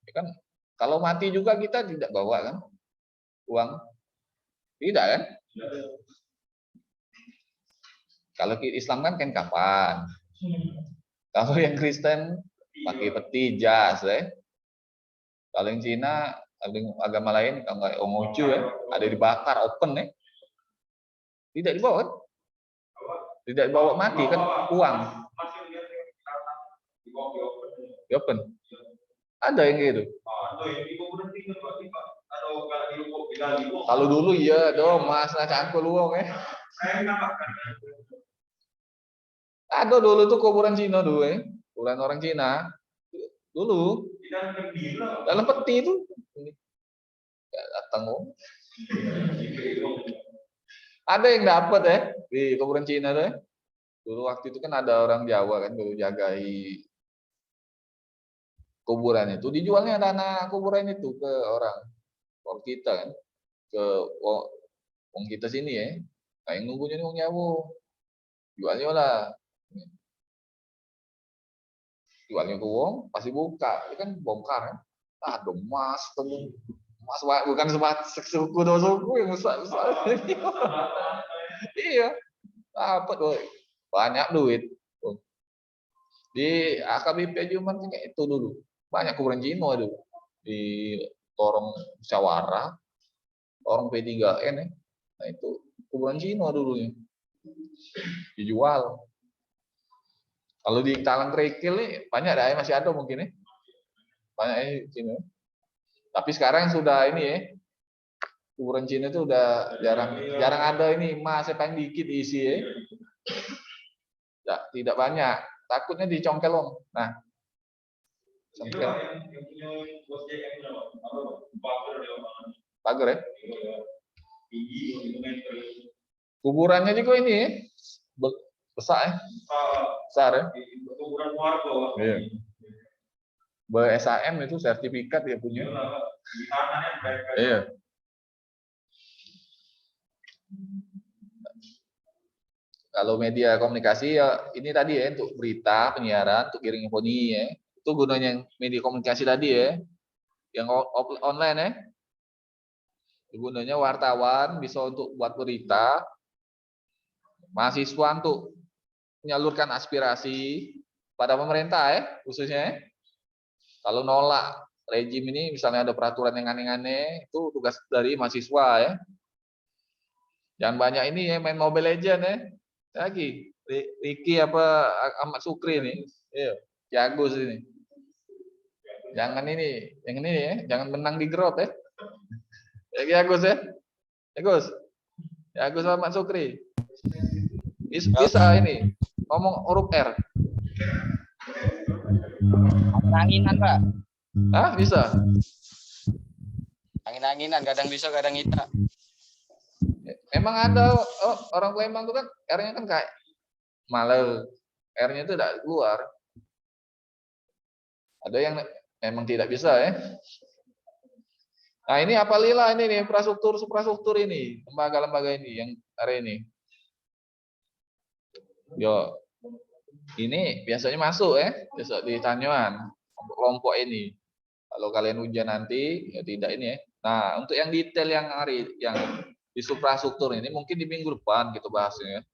Ya kan kalau mati juga kita tidak bawa kan uang. Tidak kan? Kalau Islam kan kapan? Kalau yang Kristen pakai peti jas ya. Kalau yang Cina agama lain kalau nggak Ongocu ya, ada dibakar open ya. Tidak dibawa kan? Tidak dibawa mati kan uang. Di open. Ada yang gitu. Kalau dulu iya dong mas nah cangkul uang ya. Ada dulu tuh kuburan Cina dulu ya. Kuburan orang Cina. Dulu. Dalam peti itu. Datang om. Ada yang dapat ya di kuburan Cina tuh. Ya. Dulu waktu itu kan ada orang Jawa kan dulu jagai kuburan itu dijualnya tanah kuburan itu ke orang kita kan ke wong kita sini ya. Nah, yang nunggunya nih wong Jawa. Jualnya lah. Jualnya ke wong pasti buka. Itu kan bongkar kan. Ada emas tuh. Emas bukan suku dua suku yang besar. Iya. Dapat woy. Banyak duit. Di AKBP aja kayak itu dulu. Banyak kuburan Cina dulu. Di Lorong Musyawarah, Lorong P3N ya. Nah itu kuburan Cina dulunya. Dijual. Kalau di Talang Kerikil nih banyak dah masih ada mungkin ya. Banyak ya Cina. Tapi sekarang sudah ini ya. Kuburan Cina itu udah jarang ada ini emas paling dikit isi ya. Tidak banyak. Takutnya dicongkel om. Nah. Congkel. Pagar ya. Kuburannya juga ini ya. Besar ya. Besar ya. Iya. BSAM itu sertifikat dia punya. Iya. Kalau media komunikasi ya ini tadi ya untuk berita, penyiaran, untuk giring info ya. Itu gunanya media komunikasi tadi ya. Yang online ya. Gunanya wartawan bisa untuk buat berita. Mahasiswa untuk menyalurkan aspirasi pada pemerintah ya, khususnya ya. Kalau nolak rejim ini misalnya ada peraturan yang aneh-aneh, itu tugas dari mahasiswa ya. Jangan banyak ini ya main Mobile Legend ya. Lagi Ricky apa Ahmad Sukri ini. Iya, jago sini. Jangan ini, yang ini ya, jangan menang di grot ya. Ya Gus ya. Ya Gus. Ya Gus Ahmad Sukri. Bisa ini ngomong huruf R. Anginan Pak. Ah bisa. Angin-anginan kadang bisa kadang tidak. Emang ada orang Palembang itu kan R-nya kan kayak malah R-nya itu tidak keluar. Ada yang memang tidak bisa ya. Nah ini apalila ini nih infrastruktur ini lembaga-lembaga ini yang hari ini. Yo ini biasanya masuk ya besok di Tanyuan kelompok ini. Kalau kalian ujian nanti ya tidak ini ya. Nah untuk yang detail yang hari yang infrastruktur ini mungkin di minggu depan kita bahasnya.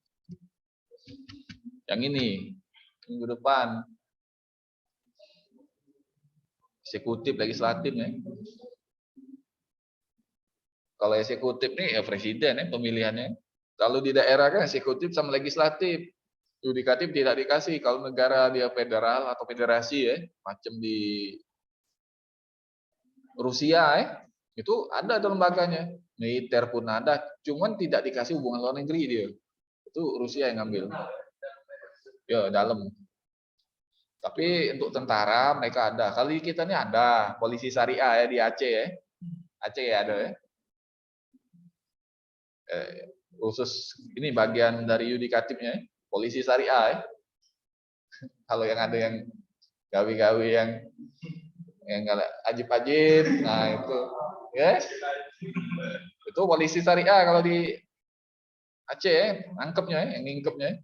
Yang ini minggu depan. Eksekutif, legislatif ya. Kalau eksekutif nih ya presiden ya pemilihannya. Kalau di daerah kan eksekutif sama legislatif. Yudikatif tidak dikasih. Kalau negara dia federal atau federasi ya, macam di Rusia ya, itu ada lembaganya. Militer pun ada, cuman tidak dikasih hubungan luar negeri dia. Itu Rusia yang ngambil. Ya, dalam. Tapi untuk tentara mereka ada. Kali kita ini ada polisi syariah ya di Aceh ya. Aceh ya ada ya. Khusus ini bagian dari yudikatifnya ya. Polisi syariah ya. Kalau yang ada yang gawe-gawe yang ajib-ajib, nah itu ya. Itu polisi syariah kalau di Aceh ya, nangkepnya ya, yang ngingkepnya ya.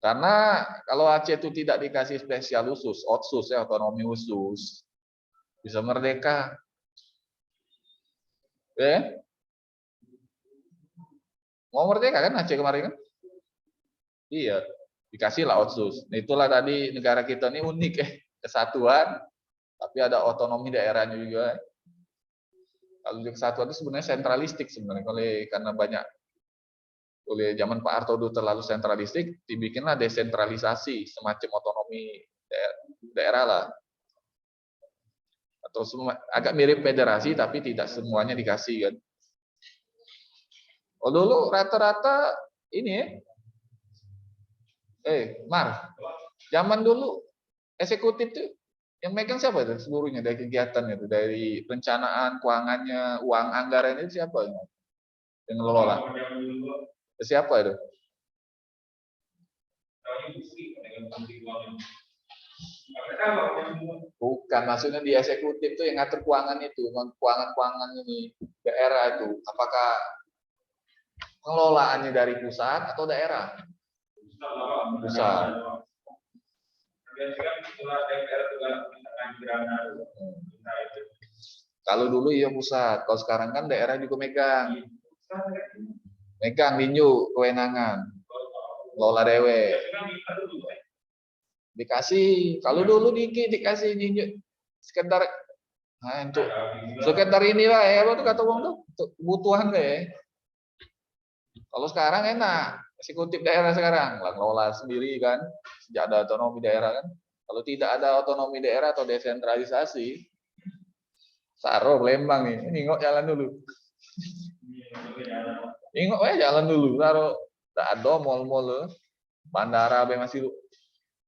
Karena kalau Aceh itu tidak dikasih spesial khusus, otsus ya, otonomi khusus, bisa merdeka. Ya. Mau merdeka kan Aceh kemarin kan? Iya, dikasih lah otsus. Nah, itulah tadi negara kita ini unik ya, kesatuan, tapi ada otonomi daerahnya juga. Kalau di kesatuan itu sebenarnya sentralistik sebenarnya, karena banyak oleh zaman Pak Harto dulu terlalu sentralistik, dibikinlah desentralisasi, semacam otonomi daerah lah. Atau agak mirip federasi, tapi tidak semuanya dikasih kan. Oh dulu rata-rata ini ya, Mar, zaman dulu eksekutif tuh yang megang siapa itu seluruhnya dari kegiatan itu, dari perencanaan, keuangannya, uang anggaran itu siapa yang ngelola? Siapa itu? Bukan, maksudnya di eksekutif itu yang ngatur keuangan itu, keuangan ini daerah itu, apakah pengelolaannya dari pusat atau daerah? Pusat. Kalau dulu iya pusat, kalau sekarang kan daerah juga megang linju kewenangan, lola dewe. Dikasih, kalau dulu dikasih ninju sekedar untuk sekedar inilah ya, apa tuh kata uang tuh kebutuhan deh. Kalau sekarang enak, eksekutif daerah sekarang lah ngelola sendiri kan, sejak ada otonomi daerah kan. Kalau tidak ada otonomi daerah atau desentralisasi, Saro Lembang nih, nengok jalan dulu. Nengok aja jalan dulu, Saro tak ada mall-mall, bandara masih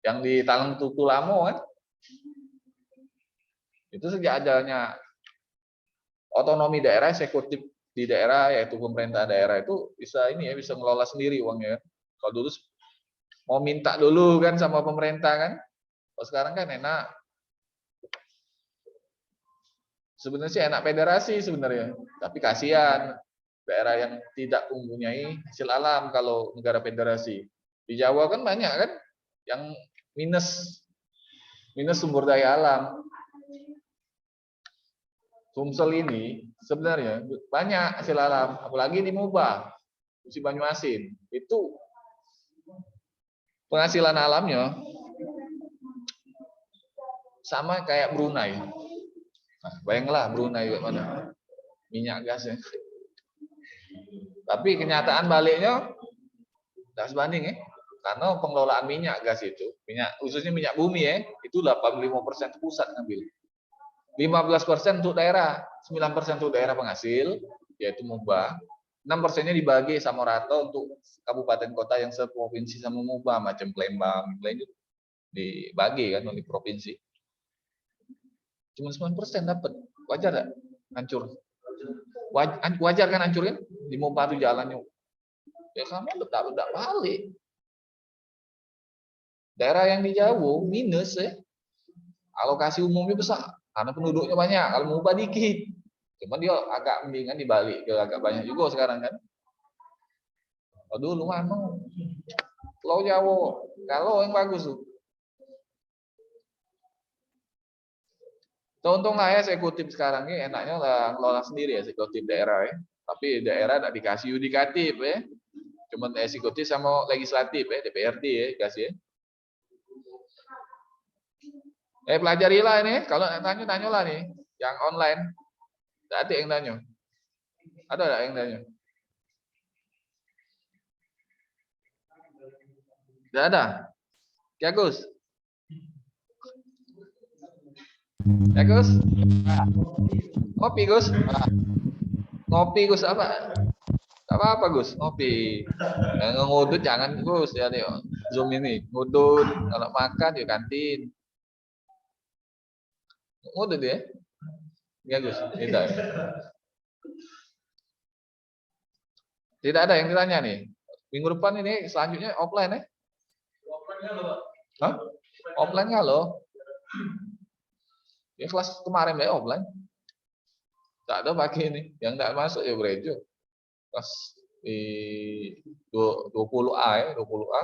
yang di Talang Tutu Lamo kan. Itu sejak adanya otonomi daerah, eksekutif di daerah yaitu pemerintah daerah itu bisa ini ya, bisa ngelola sendiri uangnya. Kalau dulu mau minta dulu kan sama pemerintah kan. Kalau sekarang kan enak. Sebenarnya sih enak federasi sebenarnya, tapi kasihan daerah yang tidak mempunyai hasil alam kalau negara federasi. Di Jawa kan banyak kan yang minus sumber daya alam. Sumsel ini sebenarnya banyak hasil alam, apalagi di Moba, Musi Banyuasin. Itu penghasilan alamnya sama kayak Brunei. Nah, bayanglah Brunei mana minyak gas ya. Tapi kenyataan baliknya tidak sebanding ya. Karena pengelolaan minyak gas itu, khususnya minyak bumi ya, itu 85% pusat ngambil. 15% untuk daerah, 9% untuk daerah penghasil, yaitu Moba. 6%-nya dibagi sama rata untuk kabupaten kota yang seprovinsi sama Moba, macam Palembang, itu dibagi kan oleh provinsi. Cuma 9% dapat, wajar tak? Hancur. Wajar kan hancurin? Di Moba itu jalannya. Ya kamu tidak balik. Daerah yang di Jawa minus ya. Alokasi umumnya besar karena penduduknya banyak. Kalau Moba dikit. Cuman dia agak mendingan dibalik ke agak banyak juga sekarang kan. Oh, dulu mana? Pulau Jawa. Kalau yang bagus tuh. Untung lah ya eksekutif sekarang ini enaknya lah ngelola sendiri eksekutif daerah ya. Tapi daerah tidak dikasih yudikatif ya. Cuman eksekutif sama legislatif ya, DPRD ya dikasih ya. Pelajarilah ini, kalau tanya lah nih, yang online. Tidak ada yang tanya. Ada nggak yang tanya? Tidak ada. Ya Gus. Ya Gus. Ngopi Gus. Ngopi Gus apa? Apa Gus? Ngopi. Ngudut jangan Gus ya nih. Zoom ini ngudut. Kalau makan di kantin. Ngudut ya? Ya Gus. Tidak. Tidak ada yang ditanya nih. Minggu depan ini selanjutnya offline ya? Hah? Offline nggak lo? Ya kelas kemarin ya offline. Tak ada pagi ini. Yang tidak masuk ya berejo. Kelas di 20A ya, 20A.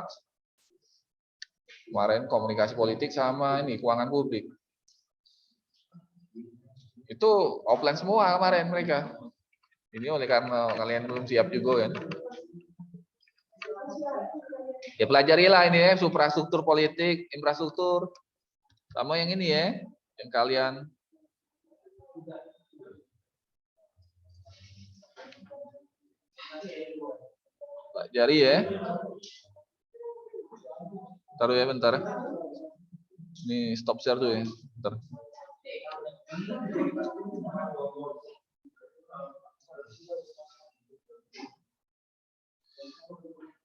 Kemarin komunikasi politik sama ini keuangan publik. Itu offline semua kemarin mereka. Ini oleh karena kalian belum siap juga kan. Ya pelajarilah ini ya, suprastruktur politik, infrastruktur. Sama yang ini ya, yang kalian pelajari ya. Taruh ya bentar. Ini stop share tuh ya. Bentar.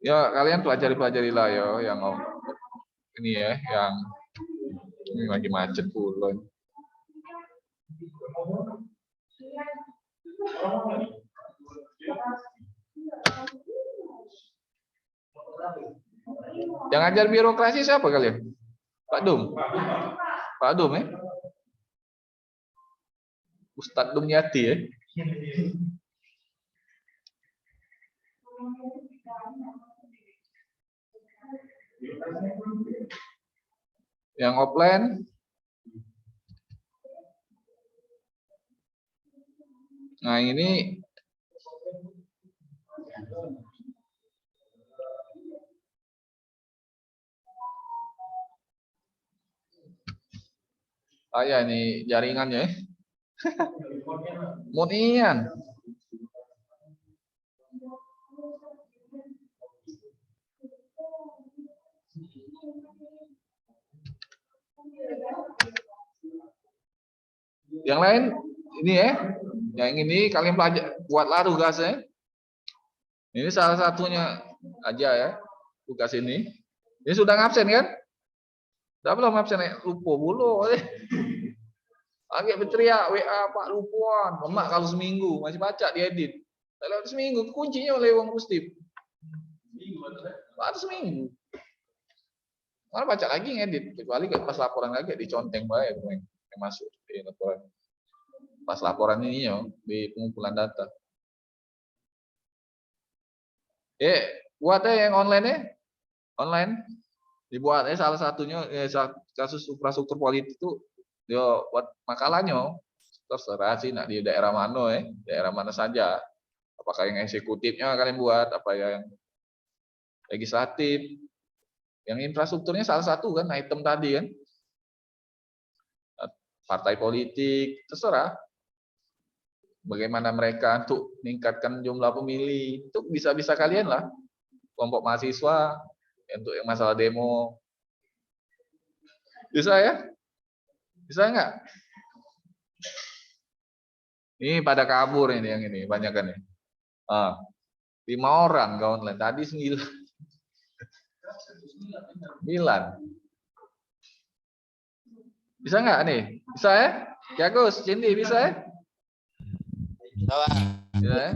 Ya kalian pelajarilah ya yang ini ya, yang ini lagi macet pula. Yang ajar birokrasi siapa kalian? Pak Dum? Pak Dum ya? Ustadz Dumyati ya? Yang offline nah ini ya ini jaringannya ya. Munian. Yang lain ini ya, yang ini kalian buatlah tugasnya. Ini salah satunya aja ya, tugas ini. Ini sudah ngabsen kan? Sudah belum ngabsen ya? Lupa bulu. Agak berteriak WA Pak Lupuan, lemak kalau seminggu masih baca diedit. Kalau seminggu kuncinya oleh Wong Gustip. Baru seminggu. Malah baca lagi ngedit, kecuali pas laporan lagi diconteng baik yang masuk di laporan. Pas laporan ini ya di pengumpulan data. Buatnya yang online ya, online dibuatnya salah satunya kasus infrastruktur politik itu dia buat makalahnya terserah sih nak di daerah mana ya, daerah mana saja. Apakah yang eksekutifnya kalian buat, apa yang legislatif, yang infrastrukturnya salah satu kan item tadi kan, partai politik terserah. Bagaimana mereka untuk meningkatkan jumlah pemilih itu bisa kalian lah, kelompok mahasiswa untuk yang masalah demo bisa ya, bisa nggak? Ini pada kabur ini yang ini banyak kan ya. 5 orang ke online tadi 9. Bisa nggak nih? Bisa ya? Ya Gus, Cindy bisa ya? Ya.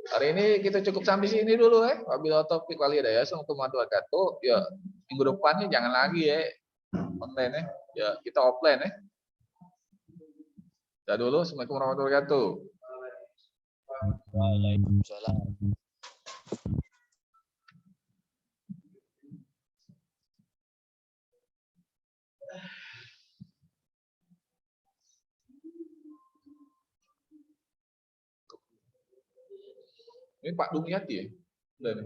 Hari ini kita cukup sampai sini dulu ya. Wabillahi taufiq wal hidayah. Assalamualaikum warahmatullahi wabarakatuh. Ya, minggu depannya jangan lagi ya online ya. Ya, kita offline ya. Dah dulu. Assalamualaikum warahmatullahi wabarakatuh. Waalaikumsalam. Ini Pak Dumyati ya? Udah nih.